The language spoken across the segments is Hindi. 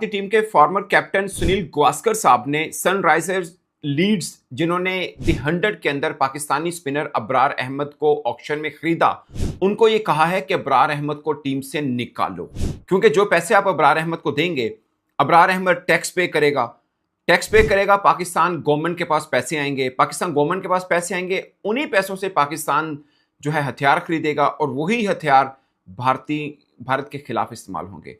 भारतीय टीम के फॉर्मर कैप्टन सुनील गावस्कर साहब ने सनराइजर्स लीड्स जिन्होंने दी 100 के अंदर पाकिस्तानी स्पिनर अबरार अहमद को ऑक्शन में खरीदा, उनको ये कहा है कि अबरार अहमद को टीम से निकालो, क्योंकि जो पैसे आप अबरार अहमद को देंगे, अबरार अहमद टैक्स पे करेगा, पाकिस्तान गवर्नमेंट के पास पैसे आएंगे, उन्हीं पैसों से पाकिस्तान जो है हथियार खरीदेगा और वही हथियार भारत के खिलाफ इस्तेमाल होंगे।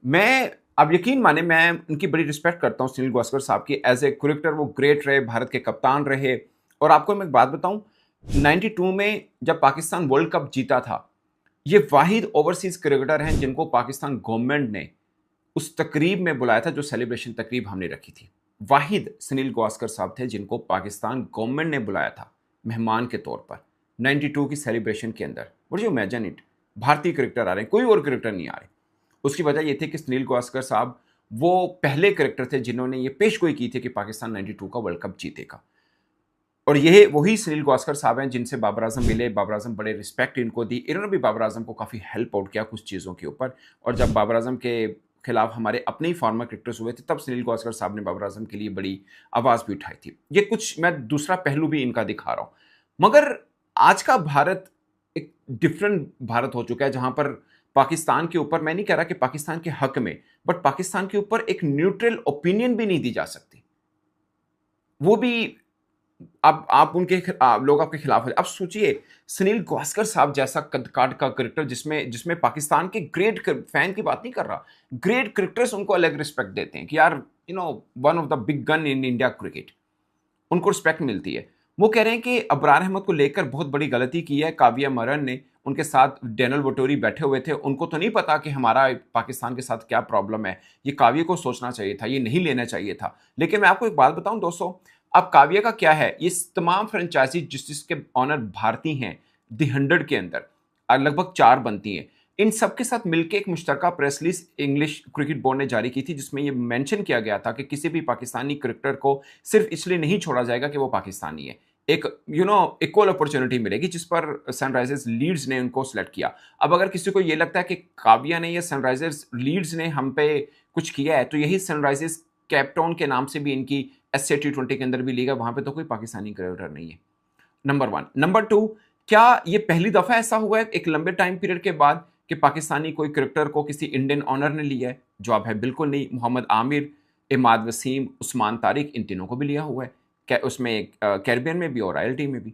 मैं अब यकीन माने, मैं उनकी बड़ी रिस्पेक्ट करता हूं सुनील गावस्कर साहब की। एज ए क्रिकेटर वो ग्रेट रहे, भारत के कप्तान रहे। और आपको मैं एक बात बताऊं, 92 में जब पाकिस्तान वर्ल्ड कप जीता था, ये वाहिद ओवरसीज क्रिकेटर हैं जिनको पाकिस्तान गवर्नमेंट ने उस तकरीब में बुलाया था, जो सेलिब्रेशन तकरीब हमने रखी थी। वाहिद सुनील गावस्कर साहब थे जिनको पाकिस्तान गवर्नमेंट ने बुलाया था मेहमान के तौर पर 92 की सेलिब्रेशन के अंदर। वुड यू इमेजिन इट, भारतीय क्रिकेटर आ रहे हैं, कोई और क्रिकेटर नहीं आ रहे। उसकी वजह यह थी कि सुनील गावस्कर साहब वो पहले क्रिकेटर थे जिन्होंने ये पेशगोई की थी कि पाकिस्तान 92 का वर्ल्ड कप जीतेगा। और ये वही सुनील गावस्कर साहब हैं जिनसे बाबर आजम मिले। बाबर आजम बड़े रिस्पेक्ट इनको दी, इन्होंने भी बाबर आजम को काफ़ी हेल्प आउट किया कुछ चीज़ों के ऊपर। और जब बाबर आजम के खिलाफ हमारे अपने ही फॉर्मर क्रिकेटर्स हुए थे, तब सुनील गावस्कर साहब ने बाबर आजम के लिए बड़ी आवाज़ भी उठाई थी। ये कुछ मैं दूसरा पहलू भी इनका दिखा रहा हूँ। मगर आज का भारत एक डिफरेंट भारत हो चुका है, जहां पर पाकिस्तान के ऊपर, मैं नहीं कह रहा कि पाकिस्तान के हक में, बट पाकिस्तान के ऊपर एक न्यूट्रल ओपिनियन भी नहीं दी जा सकती। वो भी अब आप उनके लोग आपके खिलाफ हो। अब सोचिए, सुनील गावस्कर साहब जैसा कद काट का क्रिकेटर, जिसमें पाकिस्तान के ग्रेट फैन की बात नहीं कर रहा, ग्रेट क्रिकेटर्स उनको अलग रिस्पेक्ट देते हैं कि यार one of the big gun in India cricket, उनको रिस्पेक्ट मिलती है। वो कह रहे हैं कि अबरार अहमद को लेकर बहुत बड़ी गलती की है काविया मरन ने। उनके साथ डेनियल वटोरी बैठे हुए थे, उनको तो नहीं पता कि हमारा पाकिस्तान के साथ क्या प्रॉब्लम है। ये काविया को सोचना चाहिए था, ये नहीं लेना चाहिए था। लेकिन मैं आपको एक बात बताऊं दोस्तों, अब काविया का क्या है, ये तमाम फ्रेंचाइजी जिसके ऑनर भारतीय हैं दी 100 के अंदर लगभग 4 बनती हैं, इन सबके साथ मिलकर एक मुश्तरका press release English cricket board ने जारी की थी, जिसमें यह मेंशन किया गया था कि किसी भी पाकिस्तानी क्रिकेटर को सिर्फ इसलिए नहीं छोड़ा जाएगा कि वो पाकिस्तानी है। एक इक्वल अपॉर्चुनिटी मिलेगी, जिस पर सनराइजर्स लीड्स ने उनको सिलेक्ट किया। अब अगर किसी को ये लगता है कि काविया ने या सनराइजर्स लीड्स ने हम पे कुछ किया है, तो यही सनराइजर्स कैपटाउन के नाम से भी इनकी एसए T20 के अंदर भी लीग है, वहां पे तो कोई पाकिस्तानी क्रिकेटर नहीं है। नंबर 1। नंबर 2, क्या ये पहली दफा ऐसा हुआ है एक लंबे टाइम पीरियड के बाद कि पाकिस्तानी कोई क्रिकेटर को किसी इंडियन ऑनर ने लिया है? जवाब है बिल्कुल नहीं। मोहम्मद आमिर, इमाद वसीम, उस्मान तारिक, इन तीनों को भी लिया हुआ है, उसमें कैरिबियन में भी और रॉयल्टी में भी।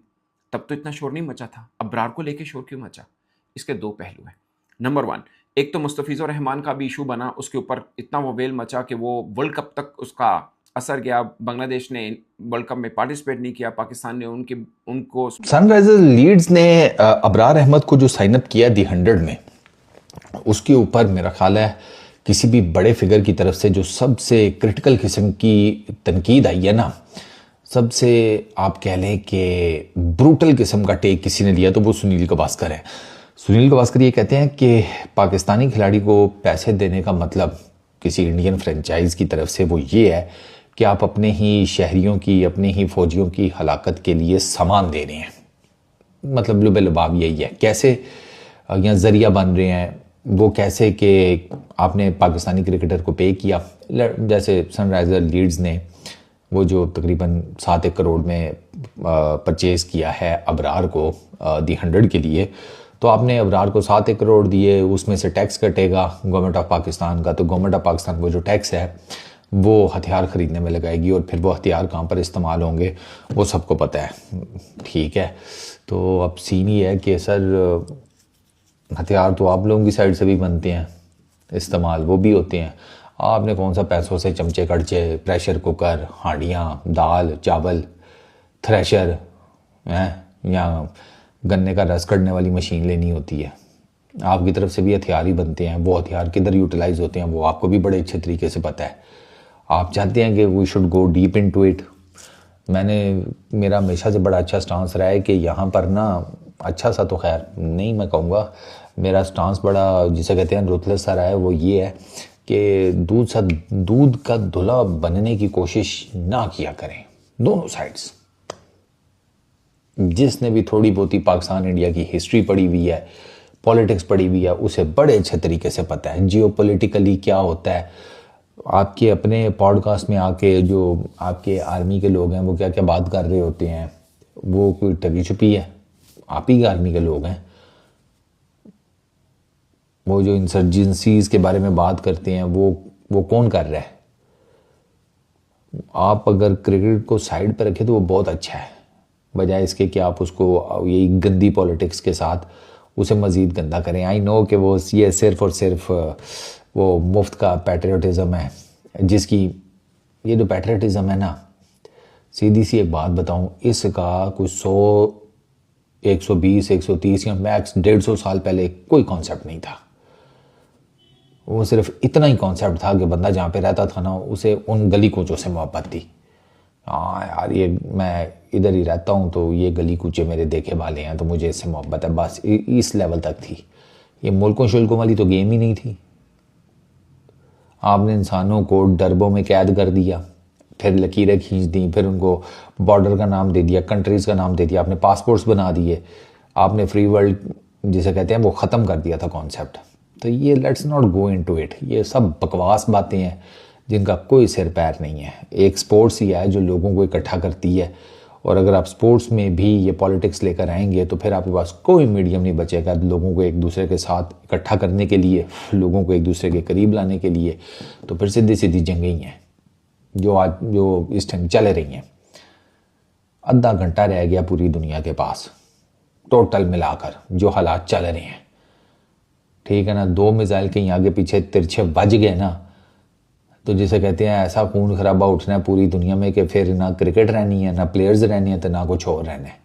तब तो इतना शोर नहीं मचा था, अबरार को लेके शोर क्यों मचा? इसके 2 पहलू हैं। नंबर 1, एक तो मुस्तफिजुर रहमान का भी इशू बना, उसके ऊपर इतना वो वेल मचा कि वो वर्ल्ड कप तक उसका असर गया। बांग्लादेश ने वर्ल्ड कप में पार्टिसिपेट नहीं किया, पाकिस्तान ने उनको सनराइजर्स लीड्स ने अबरार अहमद को जो साइन अप किया दी 100 में, उसके ऊपर मेरा ख्याल है किसी भी बड़े फिगर की तरफ से जो सबसे क्रिटिकल किस्म की तनकीद आई है ना, सबसे आप कह लें कि ब्रूटल किस्म का टेक किसी ने दिया, तो वो सुनील गावस्कर है। सुनील गावस्कर ये कहते हैं कि पाकिस्तानी खिलाड़ी को पैसे देने का मतलब किसी इंडियन फ्रेंचाइज की तरफ से वो ये है कि आप अपने ही शहरियों की, अपने ही फौजियों की हलाकत के लिए सामान दे रहे हैं। मतलब लुबे-लुबाब यही है। कैसे यहाँ जरिया बन रहे हैं वो, कैसे कि आपने पाकिस्तानी क्रिकेटर को पे किया, जैसे सनराइजर लीड्स ने वो जो तकरीबन 7 करोड़ में परचेज़ किया है अबरार को दी 100 के लिए, तो आपने अबरार को 7 करोड़ दिए, उसमें से टैक्स कटेगा गवर्नमेंट ऑफ पाकिस्तान का, तो गवर्नमेंट ऑफ पाकिस्तान को जो टैक्स है वो हथियार ख़रीदने में लगाएगी, और फिर वो हथियार कहाँ पर इस्तेमाल होंगे वो सबको पता है। ठीक है, तो अब सीन ही है कि सर हथियार तो आप लोगों की साइड से भी बनते हैं, इस्तेमाल वो भी होते हैं। आपने कौन सा पैसों से चमचे कड़चे, प्रेशर कुकर, हांडियाँ, दाल चावल, थ्रेशर या गन्ने का रस कढ़ने वाली मशीन लेनी होती है? आपकी तरफ से भी हथियार ही बनते हैं। वो हथियार किधर यूटिलाइज होते हैं वो आपको भी बड़े अच्छे तरीके से पता है। आप चाहते हैं कि we should go deep into it. मेरा हमेशा से बड़ा अच्छा स्टांस रहा है कि यहाँ पर ना, अच्छा सा तो खैर नहीं मैं कहूँगा, मेरा स्टांस बड़ा जिसे कहते हैं रुतलेस सा रहा है। वो ये है कि दूध का धुला बनने की कोशिश ना किया करें दोनों साइड्स। जिसने भी थोड़ी बहुत ही पाकिस्तान इंडिया की हिस्ट्री पढ़ी हुई है, पॉलिटिक्स पढ़ी हुई है, उसे बड़े अच्छे तरीके से पता है जियोपॉलिटिकली क्या होता है। आपके अपने पॉडकास्ट में आके जो आपके आर्मी के लोग हैं वो क्या क्या बात कर रहे होते हैं, वो कोई ठगी छुपी है? आप ही के आर्मी के लोग हैं। वो जो इंसर्जेंसीज के बारे में बात करते हैं वो कौन कर रहा है? आप अगर क्रिकेट को साइड पर रखें तो वो बहुत अच्छा है, बजाय इसके कि आप उसको यही गंदी पॉलिटिक्स के साथ उसे मज़ीद गंदा करें। आई नो कि वो ये सिर्फ और सिर्फ वो मुफ्त का पैट्रियोटिज़म है, जिसकी ये जो पैट्रियोटिज़म है ना, सीधी सी एक बात बताऊं, इसका कुछ 100, 120, 130 या मैक्स 150 साल पहले कोई कॉन्सेप्ट नहीं था। वो सिर्फ इतना ही कॉन्सेप्ट था कि बंदा जहाँ पे रहता था ना, उसे उन गली कूचों से मोहब्बत थी। हाँ यार, ये मैं इधर ही रहता हूँ तो ये गली कूचे मेरे देखे वाले हैं तो मुझे इससे मोहब्बत है, बस इस लेवल तक थी। ये मुल्कों शुल्कों वाली तो गेम ही नहीं थी। आपने इंसानों को डरबों में कैद कर दिया, फिर लकीरें खींच दी, फिर उनको बॉर्डर का नाम दे दिया, कंट्रीज़ का नाम दे दिया, आपने पासपोर्ट्स बना दिए, आपने फ्री वर्ल्ड जिसे कहते हैं वो ख़त्म कर दिया था कॉन्सेप्ट। तो ये let's not go into it, ये सब बकवास बातें हैं जिनका कोई सिर पैर नहीं है। एक स्पोर्ट्स ही है जो लोगों को इकट्ठा करती है, और अगर आप स्पोर्ट्स में भी ये पॉलिटिक्स लेकर आएंगे तो फिर आपके पास कोई मीडियम नहीं बचेगा लोगों को एक दूसरे के साथ इकट्ठा करने के लिए, लोगों को एक दूसरे के करीब लाने के लिए। तो फिर सीधी सीधी जंगें ही हैं जो इस टाइम चल रही हैं। आधा घंटा रह गया पूरी दुनिया के पास टोटल मिलाकर जो हालात चल रहे हैं, ठीक है ना। 2 मिसाइल कहीं आगे पीछे तिरछे बज गए ना, तो जिसे कहते हैं ऐसा खून खराबा उठना है पूरी दुनिया में कि फिर ना क्रिकेट रहनी है, ना प्लेयर्स रहनी है, तो ना कुछ और रहना है।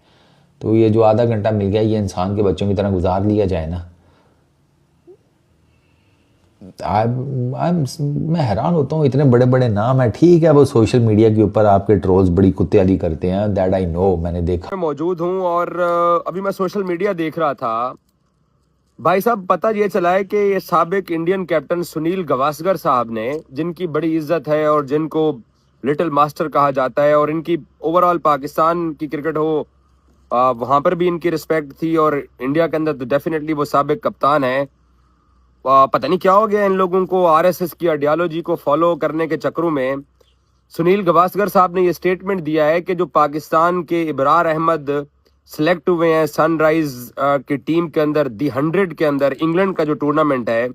तो ये जो आधा घंटा मिल गया ये इंसान के बच्चों की तरह गुजार लिया जाए ना। मैं हैरान होता हूँ, इतने बड़े बड़े नाम है, ठीक है वो सोशल मीडिया के ऊपर आपके ट्रोल्स बड़ी कुत्ते वाली करते हैं, दैट आई नो, मैंने देखा। मैं मौजूद हूँ और अभी मैं सोशल मीडिया देख रहा था। भाई साहब, पता ये चला है कि ये साबिक इंडियन कैप्टन सुनील गावस्कर साहब ने, जिनकी बड़ी इज्जत है और जिनको लिटिल मास्टर कहा जाता है, और इनकी ओवरऑल पाकिस्तान की क्रिकेट हो वहां पर भी इनकी रिस्पेक्ट थी, और इंडिया के अंदर तो डेफिनेटली वो साबिक कप्तान है। पता नहीं क्या हो गया इन लोगों को, आरएसएस की आइडियोलॉजी को फॉलो करने के चक्करों में सुनील गावस्कर साहब ने ये स्टेटमेंट दिया है कि जो पाकिस्तान के इब्रार अहमद सिलेक्ट हुए हैं सनराइज की टीम के अंदर, दी 100 के अंदर, इंग्लैंड का जो टूर्नामेंट है,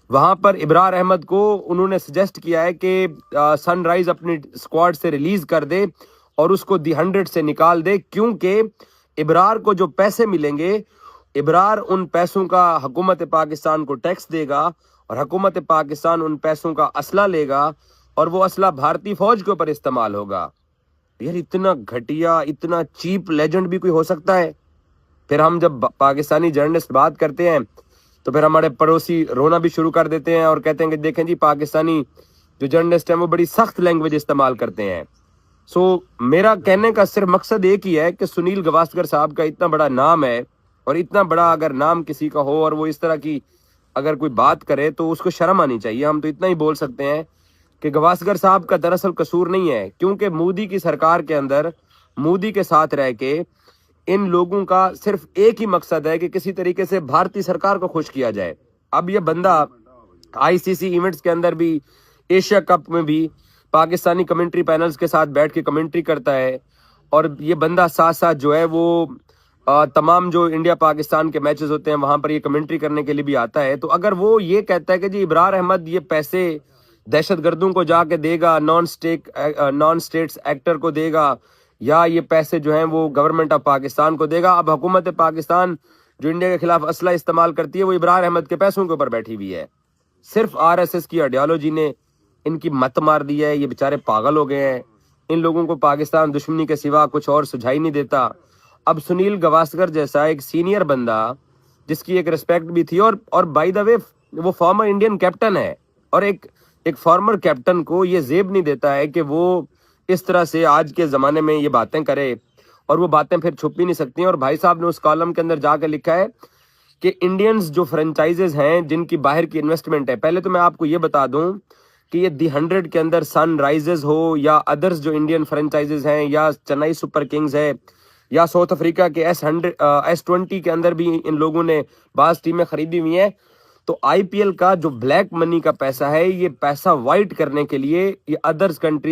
वहां पर इब्रार अहमद को उन्होंने सजेस्ट किया है कि सनराइज अपनी स्क्वाड से रिलीज कर दे और उसको दी 100 से निकाल दे, क्योंकि इब्रार को जो पैसे मिलेंगे, इब्रार उन पैसों का हुकूमत पाकिस्तान को टैक्स देगा और हुकूमत पाकिस्तान उन पैसों का असला लेगा और वो असला भारतीय फौज के ऊपर इस्तेमाल होगा। यार इतना घटिया, इतना चीप लेजेंड भी कोई हो सकता है? फिर हम जब पाकिस्तानी जर्नलिस्ट बात करते हैं तो फिर हमारे पड़ोसी रोना भी शुरू कर देते हैं और कहते हैं कि देखें जी, पाकिस्तानी जो जर्नलिस्ट हैं वो बड़ी सख्त लैंग्वेज इस्तेमाल करते हैं। सो मेरा कहने का सिर्फ मकसद एक ही है कि सुनील गावस्कर साहब का इतना बड़ा नाम है, और इतना बड़ा अगर नाम किसी का हो और वो इस तरह की अगर कोई बात करे तो उसको शर्म आनी चाहिए। हम तो इतना ही बोल सकते हैं कि गावस्कर साहब का दरअसल कसूर नहीं है, क्योंकि मोदी की सरकार के अंदर मोदी के साथ रह के इन लोगों का सिर्फ एक ही मकसद है कि किसी तरीके से भारतीय सरकार को खुश किया जाए। अब ये बंदा आईसीसी इवेंट्स के अंदर भी, एशिया कप में भी पाकिस्तानी कमेंट्री पैनल्स के साथ बैठ के कमेंट्री करता है, और ये बंदा साथ साथ जो है वो तमाम जो इंडिया पाकिस्तान के मैचेस होते हैं वहां पर ये कमेंट्री करने के लिए भी आता है। तो अगर वो ये कहता है कि जी इब्रार अहमद ये पैसे दहशतगर्दों को जाके देगा, नॉन स्टेट्स एक्टर को देगा, या ये पैसे जो हैं वो गवर्नमेंट ऑफ पाकिस्तान को देगा, अब हुकूमत पाकिस्तान जो इंडिया के खिलाफ असला इस्तेमाल करती है वो इब्रार अहमद के पैसों के ऊपर बैठी हुई है। सिर्फ आरएसएस की आइडियोलॉजी ने इनकी मत मार दी है। ये बेचारे पागल हो गए हैं, इन लोगों को पाकिस्तान दुश्मनी के सिवा कुछ और सुझाई नहीं देता। अब सुनील गावस्कर जैसा एक सीनियर बंदा जिसकी एक रिस्पेक्ट भी थी, और बाय द वे वो फॉर्मर इंडियन कैप्टन है, और एक फॉर्मर कैप्टन को ये जेब नहीं देता है कि वो इस तरह से आज के जमाने में ये बातें करे, और वो बातें फिर छुप भी नहीं सकती। और भाई साहब ने उस कॉलम के अंदर जाकर लिखा है कि इंडियंस जो फ्रेंचाइजेज हैं जिनकी बाहर की इन्वेस्टमेंट है, पहले तो मैं आपको ये बता दूं कि ये दी 100 के अंदर सनराइजर्स हो या अदर्स जो इंडियन फ्रेंचाइजेज हैं, या चेन्नई सुपर किंग्स है, या साउथ अफ्रीका के S20 के अंदर भी इन लोगों ने बाज टीमें खरीदी हुई हैं, तो आईपीएल का जो ब्लैक मनी का पैसा है, ये पैसा वाइट करने के लिए ये अदर्स कंट्री